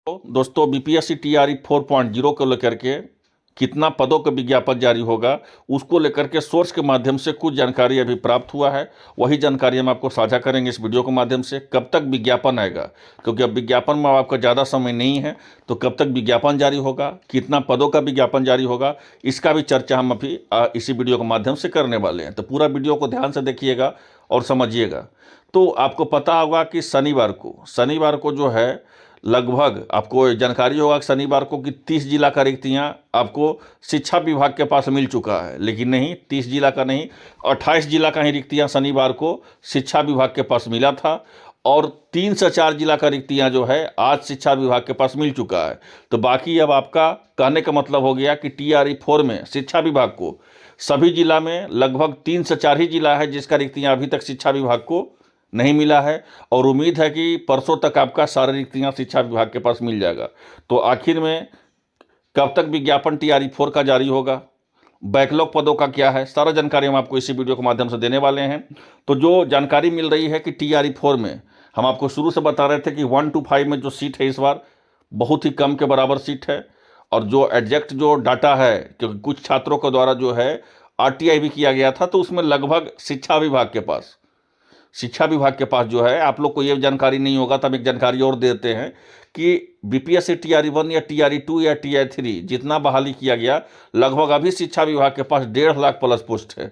तो दोस्तों BPSC TRE 4.0 को लेकर के कितना पदों का विज्ञापन जारी होगा उसको लेकर के सोर्स के माध्यम से कुछ जानकारी अभी प्राप्त हुआ है। वही जानकारी हम आपको साझा करेंगे इस वीडियो के माध्यम से। कब तक विज्ञापन आएगा, क्योंकि अब विज्ञापन में आपका ज़्यादा समय नहीं है, तो कब तक विज्ञापन जारी होगा, कितना पदों का विज्ञापन जारी होगा, इसका भी चर्चा हम अभी इसी वीडियो के माध्यम से करने वाले हैं। तो पूरा वीडियो को ध्यान से देखिएगा और समझिएगा। तो आपको पता होगा कि शनिवार को जो है लगभग आपको जानकारी होगा कि शनिवार को कि 30 जिला का रिक्तियाँ आपको शिक्षा विभाग के पास मिल चुका है। लेकिन नहीं, 30 जिला का नहीं, 28 जिला का ही रिक्तियाँ शनिवार को शिक्षा विभाग के पास मिला था और 3 से 4 जिला का रिक्तियाँ जो है आज शिक्षा विभाग के पास मिल चुका है। तो बाकी अब आपका कहने का मतलब हो गया कि टीआरई 4 में शिक्षा विभाग को सभी जिला में लगभग 3 से 4 ही जिला है जिसका रिक्तियाँ अभी तक शिक्षा विभाग को नहीं मिला है, और उम्मीद है कि परसों तक आपका सारी रिक्तियाँ शिक्षा विभाग के पास मिल जाएगा। तो आखिर में कब तक विज्ञापन टीआरई 4 का जारी होगा, बैकलॉग पदों का क्या है, सारा जानकारी हम आपको इसी वीडियो के माध्यम से देने वाले हैं। तो जो जानकारी मिल रही है कि टीआरई 4 में हम आपको शुरू से बता रहे थे कि 1 to 5 में जो सीट है इस बार बहुत ही कम के बराबर सीट है। और जो एग्जैक्ट जो डाटा है, क्योंकि कुछ छात्रों के द्वारा जो है आरटीआई भी किया गया था, तो उसमें लगभग शिक्षा विभाग के पास जो है, आप लोग को ये जानकारी नहीं होगा तब एक जानकारी और देते हैं कि बीपीएससी टीआरई 1 या टीआरई 2 या टीआरई 3 जितना बहाली किया गया, लगभग अभी शिक्षा विभाग के पास 1.5 लाख प्लस पोस्ट है।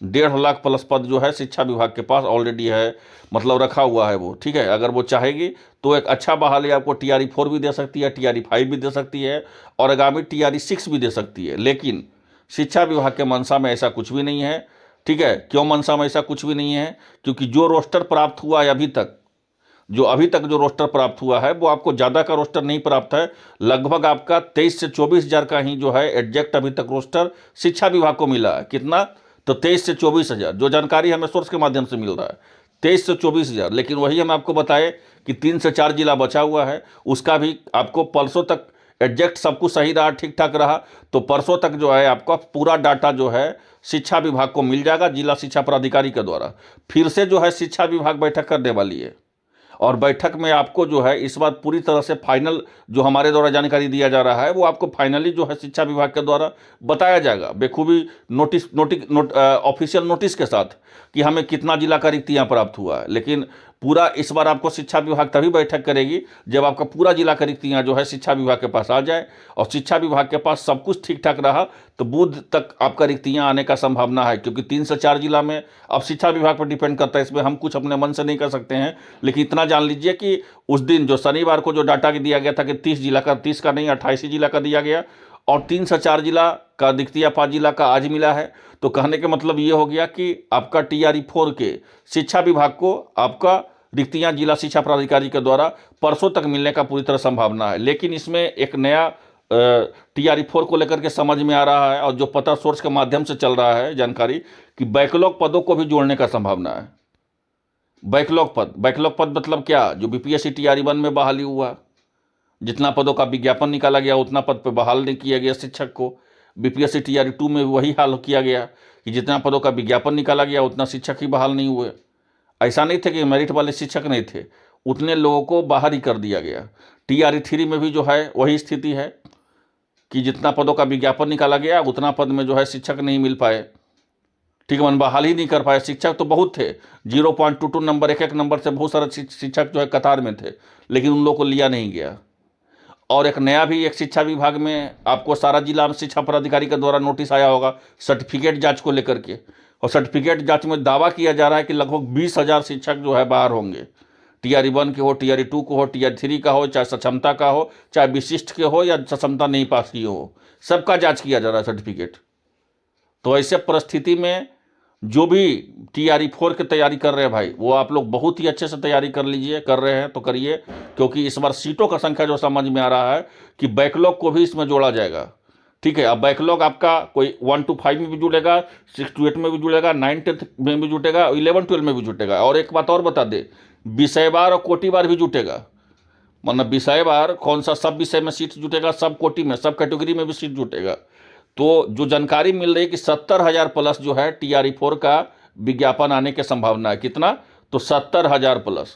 1.5 लाख प्लस पद जो है शिक्षा विभाग के पास ऑलरेडी है, मतलब रखा हुआ है वो। ठीक है, अगर वो चाहेगी तो एक अच्छा बहाली आपको टीआरई 4 भी दे सकती है, टीआरई 5 भी दे सकती है और आगामी टीआरई 6 भी दे सकती है। लेकिन शिक्षा विभाग के मंशा में ऐसा कुछ भी नहीं है। ठीक है, क्यों मंशा में ऐसा कुछ भी नहीं है? क्योंकि जो रोस्टर प्राप्त हुआ है अभी तक जो रोस्टर प्राप्त हुआ है वो आपको ज़्यादा का रोस्टर नहीं प्राप्त है। लगभग आपका 23 से 24 हज़ार का ही जो है एग्जैक्ट अभी तक रोस्टर शिक्षा विभाग को मिला है। कितना? तो 23 से 24 हज़ार, जो जानकारी हमें सोर्स के माध्यम से मिल रहा है 23 से 24 हज़ार। लेकिन वही हम आपको बताए कि 3 से 4 जिला बचा हुआ है, उसका भी आपको परसों तक एग्जैक्ट सब कुछ सही रहा, ठीक ठाक रहा, तो परसों तक जो है आपका पूरा डाटा जो है शिक्षा विभाग को मिल जाएगा जिला शिक्षा पदाधिकारी के द्वारा। फिर से जो है शिक्षा विभाग बैठक करने वाली है और बैठक में आपको जो है इस बार पूरी तरह से फाइनल जो हमारे द्वारा जानकारी दिया जा रहा है वो आपको फाइनली जो है शिक्षा विभाग के द्वारा बताया जाएगा बेखूबी ऑफिशियल नोटिस के साथ कि हमें कितना जिला का रिक्तियाँ प्राप्त हुआ है। लेकिन पूरा इस बार आपको शिक्षा विभाग तभी बैठक करेगी जब आपका पूरा जिला का रिक्तियाँ जो है शिक्षा विभाग के पास आ जाए, और शिक्षा विभाग के पास सब कुछ ठीक ठाक रहा तो बुध तक आपका रिक्तियाँ आने का संभावना है। क्योंकि 3 से 4 जिला में अब शिक्षा विभाग पर डिपेंड करता है, इसमें हम कुछ अपने मन से नहीं कर सकते हैं। लेकिन इतना जान लीजिए कि उस दिन जो शनिवार को जो डाटा दिया गया था कि 30 जिला का, 30 का नहीं 28 जिला का दिया गया, और 3 से 4 जिला का रिक्तियाँ 5 जिला का आज मिला है। तो कहने का मतलब ये हो गया कि आपका टीआरई 4 के शिक्षा विभाग को आपका रिक्तियाँ जिला शिक्षा प्राधिकारी के द्वारा परसों तक मिलने का पूरी तरह संभावना है। लेकिन इसमें एक नया टीआरई 4 को लेकर के समझ में आ रहा है, और जो पता सोर्स के माध्यम से चल रहा है जानकारी, कि बैकलॉग पदों को भी जोड़ने का संभावना है। बैकलॉग पद मतलब क्या? जो बीपीएससी टीआरई 1 में बहाली हुआ, जितना पदों का विज्ञापन निकाला गया उतना पद पे बहाल नहीं किया गया शिक्षक को। बीपीएससी टीआरई 2 में वही हाल किया गया कि जितना पदों का विज्ञापन निकाला गया उतना शिक्षक ही बहाल नहीं हुए। ऐसा नहीं थे कि मेरिट वाले शिक्षक नहीं थे, उतने लोगों को बाहर ही कर दिया गया। टीआरई 3 में भी जो है वही स्थिति है कि जितना पदों का विज्ञापन निकाला गया उतना पद में जो है शिक्षक नहीं मिल पाए। ठीक है, मन बहाल ही नहीं कर पाए। शिक्षक तो बहुत थे, 0.22 नंबर, एक नंबर से बहुत सारे शिक्षक जो है कतार में थे, लेकिन उन लोगों को लिया नहीं गया। और एक नया भी एक शिक्षा विभाग में आपको सारा जिला शिक्षा पदाधिकारी के द्वारा नोटिस आया होगा सर्टिफिकेट जांच को लेकर के, और सर्टिफिकेट जांच में दावा किया जा रहा है कि लगभग 20,000 शिक्षक जो है बाहर होंगे। टीआरई 1 के हो, टीआरई 2 को हो, टीआरई 3 का हो, चाहे सक्षमता का हो, चाहे विशिष्ट के हो या सक्षमता नहीं पास किए हो, सबका जांच किया जा रहा है सर्टिफिकेट। तो ऐसे परिस्थिति में जो भी टीआरई 4 की तैयारी कर रहे हैं भाई, वो आप लोग बहुत ही अच्छे से तैयारी कर लीजिए, कर रहे हैं तो करिए, क्योंकि इस बार सीटों का संख्या जो समझ में आ रहा है कि बैकलॉग को भी इसमें जोड़ा जाएगा। ठीक है, अब बैकलॉग आपका कोई 1 to 5 में भी जुड़ेगा, 6 to 8 में भी जुड़ेगा, 9 10 में भी जुटेगा, 11 12 में भी जुटेगा। और एक बात और बता दे, विषयवार और कोटिवार भी जुटेगा। मतलब विषयवार कौन सा, सब विषय में सीट जुटेगा, सब कोटि में, सब कैटेगरी में भी सीट जुटेगा। तो जो जानकारी मिल रही है कि 70,000 प्लस जो है टीआरई 4 का विज्ञापन आने की संभावना है। कितना? तो 70,000 प्लस।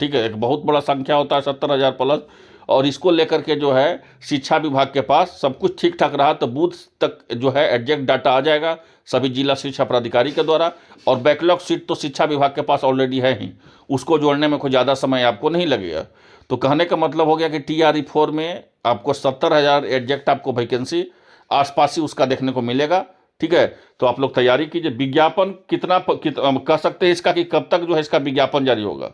ठीक है, एक बहुत बड़ा संख्या होता है 70,000 प्लस। और इसको लेकर के जो है शिक्षा विभाग के पास सब कुछ ठीक ठाक रहा तो बूथ तक जो है एग्जैक्ट डाटा आ जाएगा सभी जिला शिक्षा पदाधिकारी के द्वारा। और बैकलॉग सीट तो शिक्षा विभाग के पास ऑलरेडी है ही, उसको जोड़ने में कोई ज़्यादा समय आपको नहीं लगेगा। तो कहने का मतलब हो गया कि TRE-4 में आपको 70,000 एग्जैक्ट आपको वैकेंसी आसपास ही उसका देखने को मिलेगा। ठीक है, तो आप लोग तैयारी कीजिए। विज्ञापन कह सकते हैं इसका कि कब तक जो है इसका विज्ञापन जारी होगा।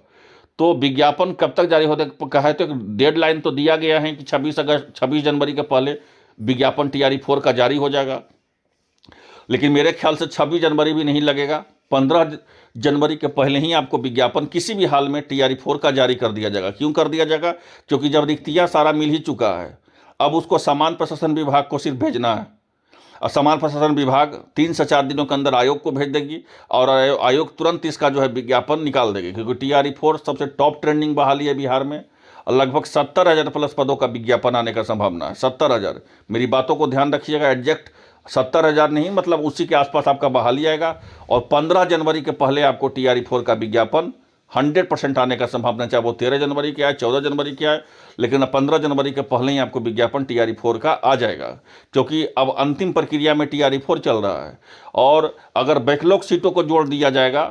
तो विज्ञापन कब तक जारी होता कहा है तो डेडलाइन तो दिया गया है कि 26 जनवरी के पहले विज्ञापन TRE-4 का जारी हो जाएगा। लेकिन मेरे ख्याल से 26 जनवरी भी नहीं लगेगा, 15 जनवरी के पहले ही आपको विज्ञापन किसी भी हाल में TRE-4 का जारी कर दिया जाएगा। क्यों कर दिया जाएगा? क्योंकि जब रिक्तियाँ सारा मिल ही चुका है, अब उसको सामान्य प्रशासन विभाग को सिर्फ भेजना है। और सामान्य प्रशासन विभाग 3 से 4 दिनों के अंदर आयोग को भेज देगी और आयोग तुरंत इसका जो है विज्ञापन निकाल देगी। क्योंकि TRE-4 सबसे टॉप ट्रेंडिंग बहाली है बिहार में और लगभग 70,000 प्लस पदों का विज्ञापन आने का संभावना है। 70,000, मेरी बातों को ध्यान रखिएगा, एग्जैक्ट 70,000 नहीं, मतलब उसी के आसपास आपका बहाली आएगा। और 15 जनवरी के पहले आपको TRE-4 का विज्ञापन 100% आने का संभावना, चाहे वो 13 जनवरी के आए, 14 जनवरी के आए, लेकिन 15 जनवरी के पहले ही आपको विज्ञापन TRE-4 का आ जाएगा। क्योंकि अब अंतिम प्रक्रिया में TRE-4 चल रहा है और अगर बैकलॉग सीटों को जोड़ दिया जाएगा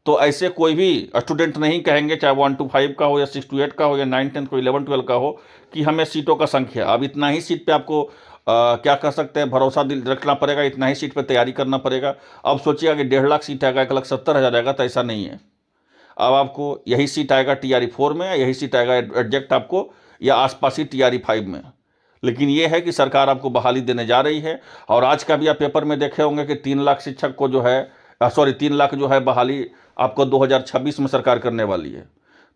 तो ऐसे कोई भी स्टूडेंट नहीं कहेंगे, चाहे 1 to 5 का हो या 6 to 8 का हो या 9, 10 को 11, 12 का हो, कि हमें सीटों का संख्या, अब इतना ही सीट पे आपको क्या कर सकते हैं, भरोसा दिल रखना पड़ेगा, इतना ही सीट पे तैयारी करना पड़ेगा। अब सोचिएगा कि 1.5 लाख सीट आएगा, 1,70,000 आएगा, तो ऐसा नहीं है। अब आपको यही सीट आएगा TRE-4 में, यही सीट आएगा एग्जैक्ट आपको या आसपास ही TRE-5 में। लेकिन ये है कि सरकार आपको बहाली देने जा रही है। और आज का भी आप पेपर में देखे होंगे कि 3 लाख शिक्षक को जो है 3 लाख जो है बहाली आपको 2026 में सरकार करने वाली है।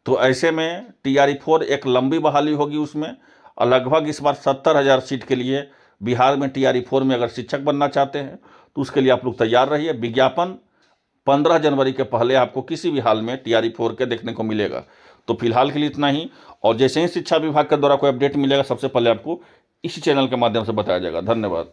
तो ऐसे में TRE-4 एक लंबी बहाली होगी उसमें, और लगभग इस बार 70,000 सीट के लिए बिहार में TRE-4 में अगर शिक्षक बनना चाहते हैं तो उसके लिए आप लोग तैयार रहिए। विज्ञापन 15 जनवरी के पहले आपको किसी भी हाल में TRE-4 के देखने को मिलेगा। तो फिलहाल के लिए इतना ही, और जैसे ही शिक्षा विभाग के द्वारा कोई अपडेट मिलेगा सबसे पहले आपको इसी चैनल के माध्यम से बताया जाएगा। धन्यवाद।